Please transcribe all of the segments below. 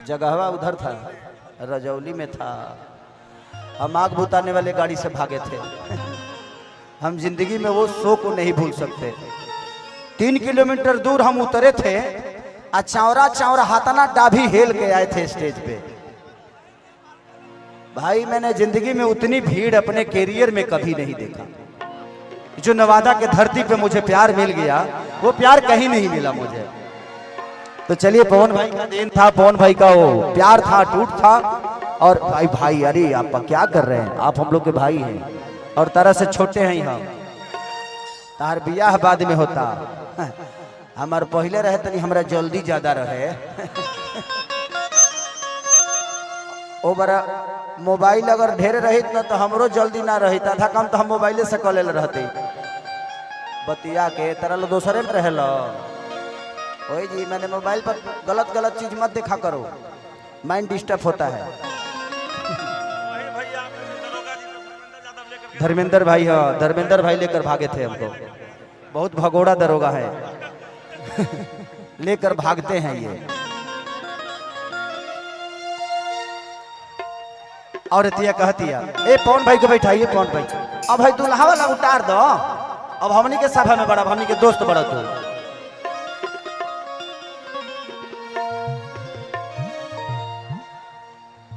जगहवा उधर था, रजौली में था। हम आग बुताने वाले गाड़ी से भागे थे। हम जिंदगी में वो शो को नहीं भूल सकते। 3 किलोमीटर दूर हम उतरे थे, चौरा चौरा हाथाना डाभी हेल के आए थे स्टेज पे। भाई मैंने जिंदगी में उतनी भीड़ अपने कैरियर में कभी नहीं देखा। जो नवादा के धरती पे मुझे प्यार मिल गया, वो प्यार कहीं नहीं मिला मुझे। तो चलिए, पवन भाई का दिन था, पवन भाई का वो प्यार था, टूट था। और भाई भाई अरे आप क्या कर रहे हैं, आप हम लोग के भाई हैं और तरह से छोटे हैं हम। तार बियाह बाद में होता, हमार पहले रहे तनी हमरा जल्दी ज्यादा रहे। ओ बरा मोबाइल अगर ढेर रही ना तो हमरो जल्दी ना रही, आधा काम तो हम मोबाइले से कर ले रहते। बतिया के तरह दोसरे में रहे। ओए जी, मैंने मोबाइल पर गलत चीज मत देखा करो, माइंड डिस्टर्ब होता है। धर्मेंद्र भाई, हाँ धर्मेंद्र भाई लेकर भागे थे हमको। बहुत भगोड़ा दरोगा है। लेकर भागते हैं ये। और तिया कहतिया, ए पवन भाई को बैठाइए, पवन भाई अब भाई दुल्हा वाला उतार दो। अब हमनी के सभा में बड़ा, हमनी के दोस्त बड़ा तू।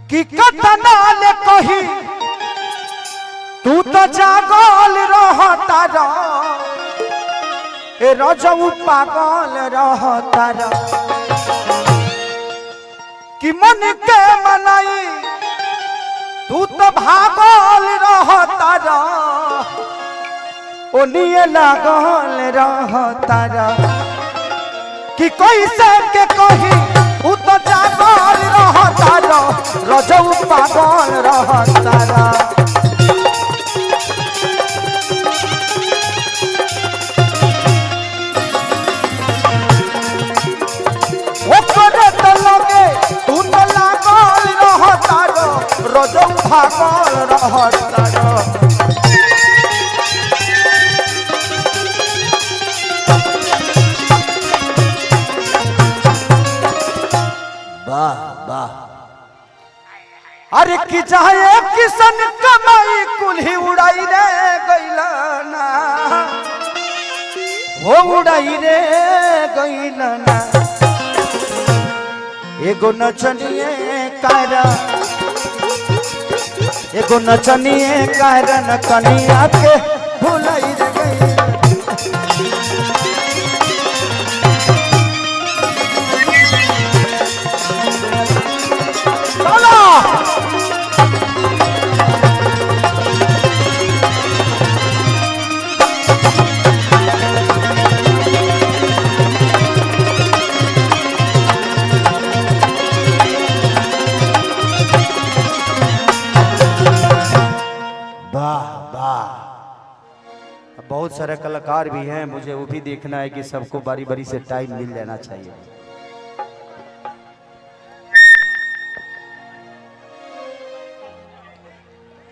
कि कतना ले कही तू तो जागल रहता रा, ए रजऊ पागल रहता रा। कि मन के मनाई तू तो भागल रहता रा, ओनिए लागल रहता रा। कि कैसे के कही तू तो जागल रहता रा, रजऊ पागल रहता रा। तू तो लागल रहता रा, रजऊ भागल रहता रा। वाह वाह। अरे कि चाहे किसन कमाई कुल्ही उड़ाई रे गैला ना, वो उड़ाई रे गैला ना। एगो नचनिए कारण, एगो नचनिए कारण कनिया के भुलाई रे गैला। बहुत सारे कलाकार भी हैं, मुझे वो भी देखना है कि सबको बारी बारी से टाइम मिल जाना चाहिए।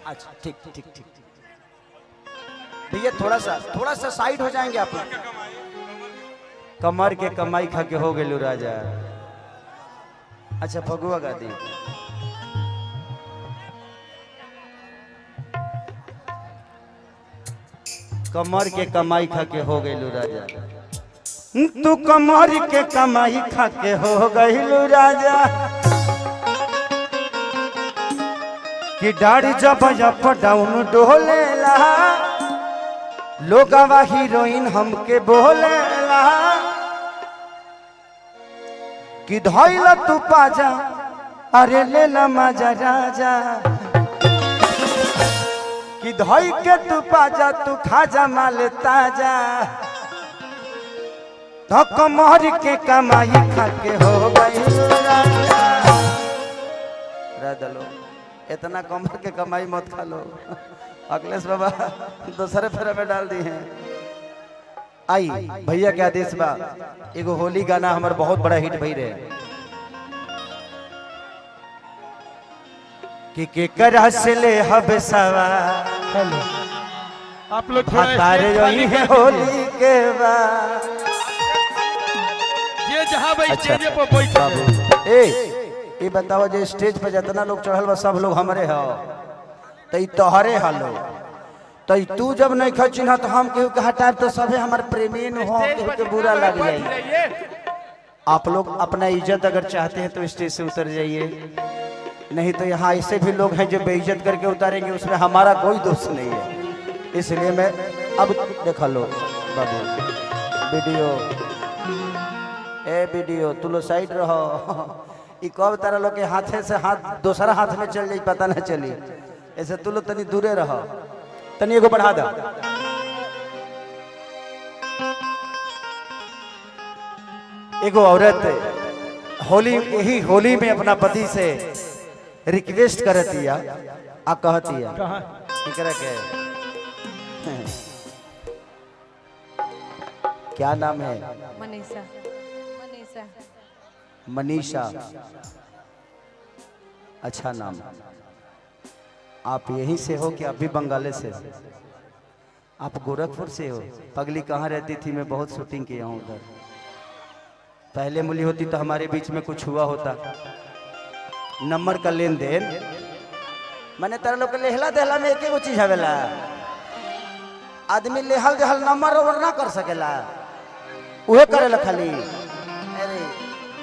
अच्छा ठीक ठीक ठीक भैया, थोड़ा सा साइड हो जाएंगे आप लोग। कमर के कमाई खा के हो गए राजा। अच्छा फगुआ गा दी। कमर के कमाई खा के हो गई राजा। तू कमर के कमाई खा के हो गई राजा। कि दाढ़ी जब अप डाउन डोलेला, लोगवा हीरोइन हमके बोलेला। कि धइल तू पाजा, अरे लेला मजा राजा। कि धोई के तू पाजा, तू खाजा माल ताजा। तो कमर के कमाई खा के हो गई राजा। लो इतना कमर के कमाई मत खा लो। अखिलेश बाबा दूसरे फेरे में डाल दी हैं। आई भैया के आदेश बा, एगो होली गाना हमारे बहुत बड़ा हिट भई रहे। कि केकरा से ले हब सवा, आप लोग तारे रही है होली के बाद। ये जहां भाई स्टेज पर बैठा ए ये बताओ जो स्टेज पे जितना लोग चढ़ल बा सब लोग हमारे हो तो तोहरे हालो तो तू जब नहीं खचिन तो हम केहू के हटाए तो सभे हमारे प्रेमी न हो केहू के बुरा लग जाए। आप लोग अपना इज्जत अगर चाहते हैं तो स्टेज से उतर जाइए, नहीं तो यहाँ ऐसे भी लोग हैं जो बेइज्जत करके उतारेंगे, उसमें हमारा कोई दोष नहीं है। इसलिए मैं अब देखा लो बाबू वीडियो तू लो साइड रहो। कब तारा लोग के हाथे से हाथ दूसरा हाथ में चल जाए पता ना चली, ऐसे तू लो तनी दूरे रहो, तनी एगो बढ़ा दो। एगो औरत होली यही होली में अपना पति से रिक्वेस्ट करतिया आ कहतिया एकरा के क्या नाम है? मनीषा। मनीषा। मनीषा, अच्छा नाम। आप यहीं से हो कि आप भी बंगाले से? आप गोरखपुर से हो? पगली कहाँ रहती थी? मैं बहुत शूटिंग किया हूँ उधर। पहले मूली होती तो हमारे बीच में कुछ हुआ होता, नंबर का लेन देन। मैंने तारा लोग लेहला देहला में एक चीज हवेला, आदमी लेहल देहल नंबर ओवर ना कर सकेला, उहे करेला खाली। अरे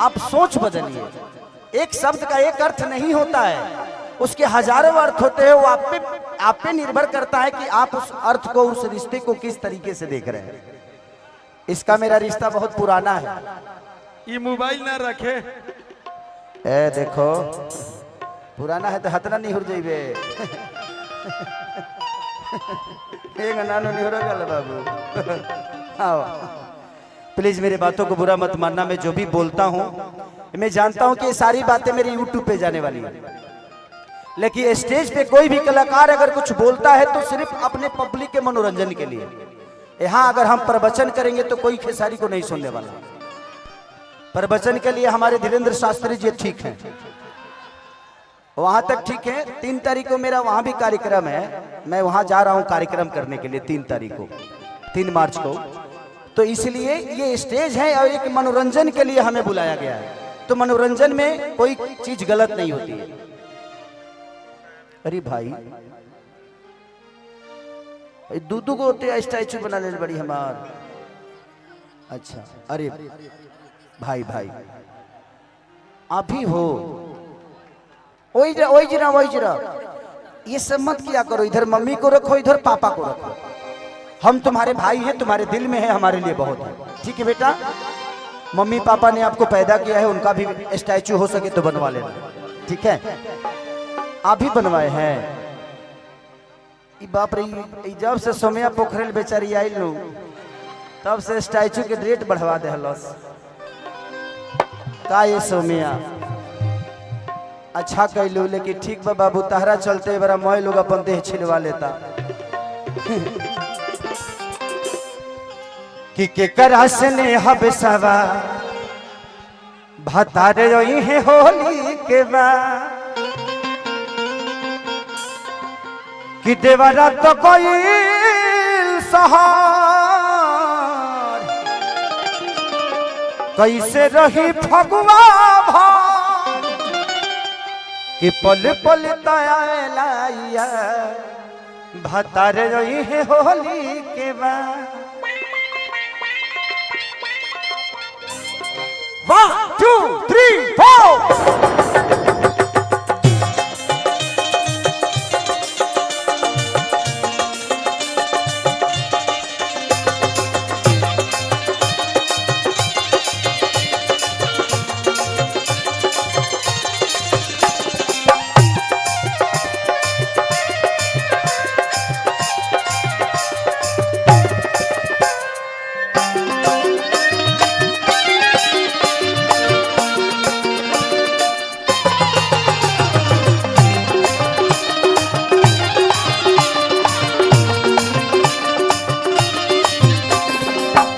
आप सोच बदलिए, एक शब्द का एक अर्थ नहीं होता है, उसके हजारों अर्थ होते हैं। वो आप पे निर्भर करता है कि आप उस अर्थ को, उस रिश्ते को किस तरीके से देख रहे हैं। इसका मेरा रिश्ता बहुत पुराना है। ये मोबाइल ना रखे ए देखो पुराना है तो हतना नहीं हो जाइबे। एक नानो नहीं हो गल बाबू। आओ प्लीज मेरी बातों को बुरा मत मानना, मैं जो भी बोलता हूँ मैं जानता हूँ कि ये सारी बातें मेरी यूट्यूब पे जाने वाली है, लेकिन स्टेज पे कोई भी कलाकार अगर कुछ बोलता है तो सिर्फ अपने पब्लिक के मनोरंजन के लिए। यहाँ अगर हम प्रवचन करेंगे तो कोई खेसारी को नहीं सुनने वाला। प्रवचन के लिए हमारे धीरेन्द्र शास्त्री जी ठीक हैं, वहां तक ठीक है। 3 तारीख को मेरा वहां भी कार्यक्रम है, मैं वहां जा रहा हूं कार्यक्रम करने के लिए 3 तारीख को, 3 मार्च को। तो इसलिए ये स्टेज है और एक मनोरंजन के लिए हमें बुलाया गया है, तो मनोरंजन में कोई चीज गलत नहीं होती है। अरे भाई दूधू को स्टैचू बना ले बड़ी हमार। अच्छा अरे भाई भाई अभी हो वही जरा ये सब मत किया करो। इधर मम्मी को रखो, इधर पापा को रखो। हम तुम्हारे भाई हैं, तुम्हारे दिल में है, हमारे लिए बहुत है। ठीक है बेटा, मम्मी पापा ने आपको पैदा किया है, उनका भी स्टैचू हो सके तो बनवा लेना, ठीक है? आप भी बनवाए हैं। बाप रे, जब से सोमिया पोखरेल बेचारी आई लो तब से स्टैचू के रेट बढ़वा दे हलस का ये सोमिया। अच्छा कैलू, लेकिन ठीक बा बाबू, तहरा चलते बड़ा मोय लोग अपन देह छिलवा लेता। कि केकरा से ने हब सवा भतारे रही है होली के बा, कि देवरा तो कोई सहार कैसे रही फगुआ भार, कि पल पल तया भतारे रही है होली के बा। 1 2 3 4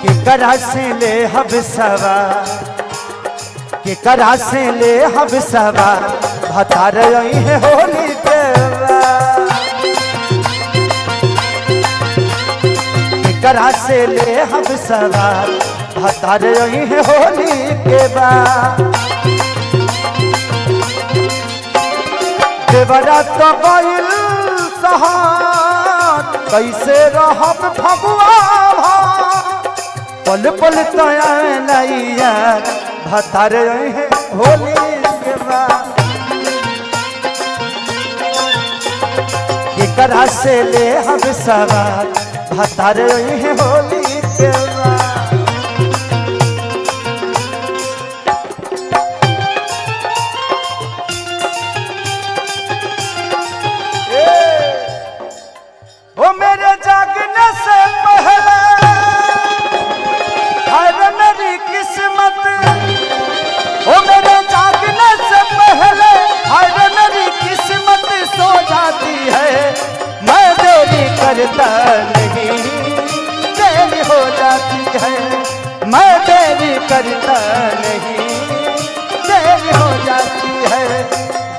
केकरा से ले हब सवा, केकरा से ले हब सवा भतार रही है होली के बा, केकरा से ले हब सवा भतार रही है होली के बा। देवरा तो गइल सहार कैसे रहब फगुआ पल पल तया नैया भतार है होली के बाद एकरा से ले हम सवार भतार है होली के बाद वो मेरे जागने से पहले हर मेरी किस्मत वो मेरे जागने से पहले हर मेरी किस्मत सो जाती है मैं देरी करता नहीं देरी हो जाती है मैं देरी करता नहीं देरी हो जाती है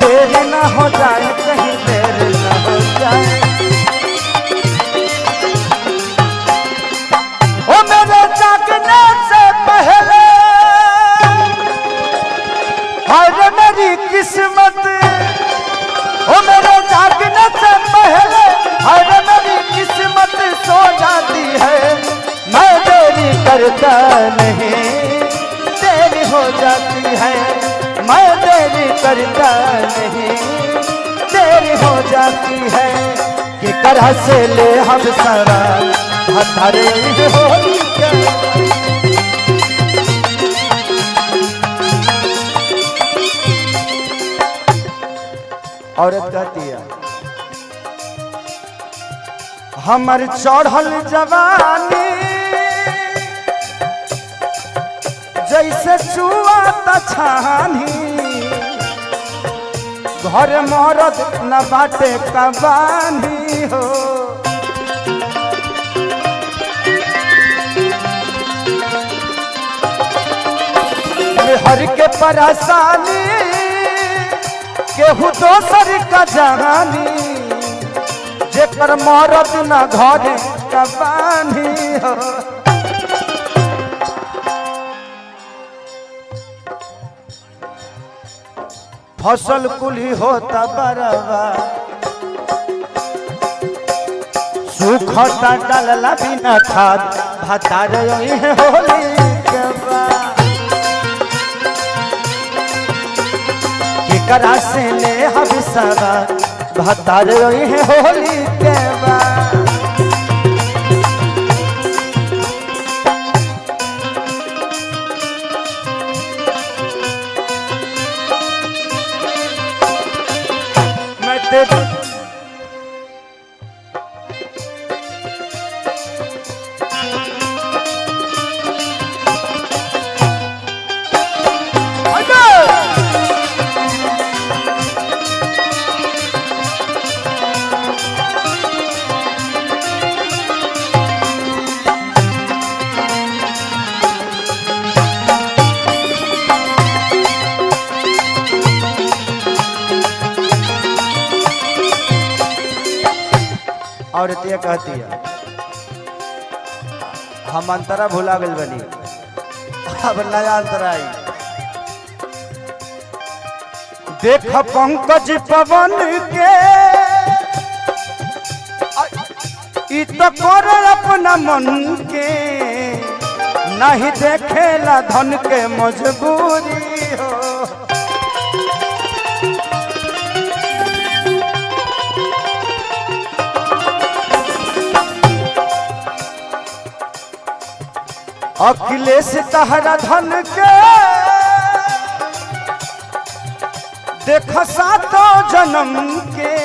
देरी ना हो जाए कहीं देर ना हो जाए ओ मेरे जागने से पहले हर मेरी किस्मत ओ मेरे जागने से पहले हर मेरी किस्मत सो जाती है मैं देरी करता नहीं देरी हो जाती है मैं देरी करता नहीं देरी हो जाती है कि करह से ले हम सारा हथारे होली के औरत कहती है हमर चढ़ल जवानी जैसे चुआ तछानी घर मरद न बाटे कबानी हो हर के परेशानी केहू दोसर का जहानी जेकर मरद न घरे कबानी हो फसल कुली होता बरवा सुखता डालला बिना खाद भतार है होली के बाद एकरा से ले हम सवा भतार है होली के बाद मैं तेरे औरत ये कहती है हम अंतरा भुला गल बनी अब नया अंतरा आई देख पंकज पवन के ई तो कर अपना मन के नहीं देखेला धन के मजबूरी हो अखिलेश तहरा धन के देख सातो जन्म के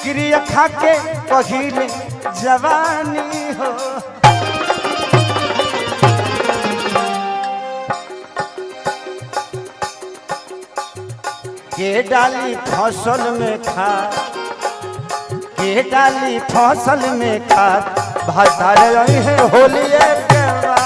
क्रिया खा के पहिले जवानी हो के डाली फसल में खा के डाली फसल में खा भतार है होली के बाद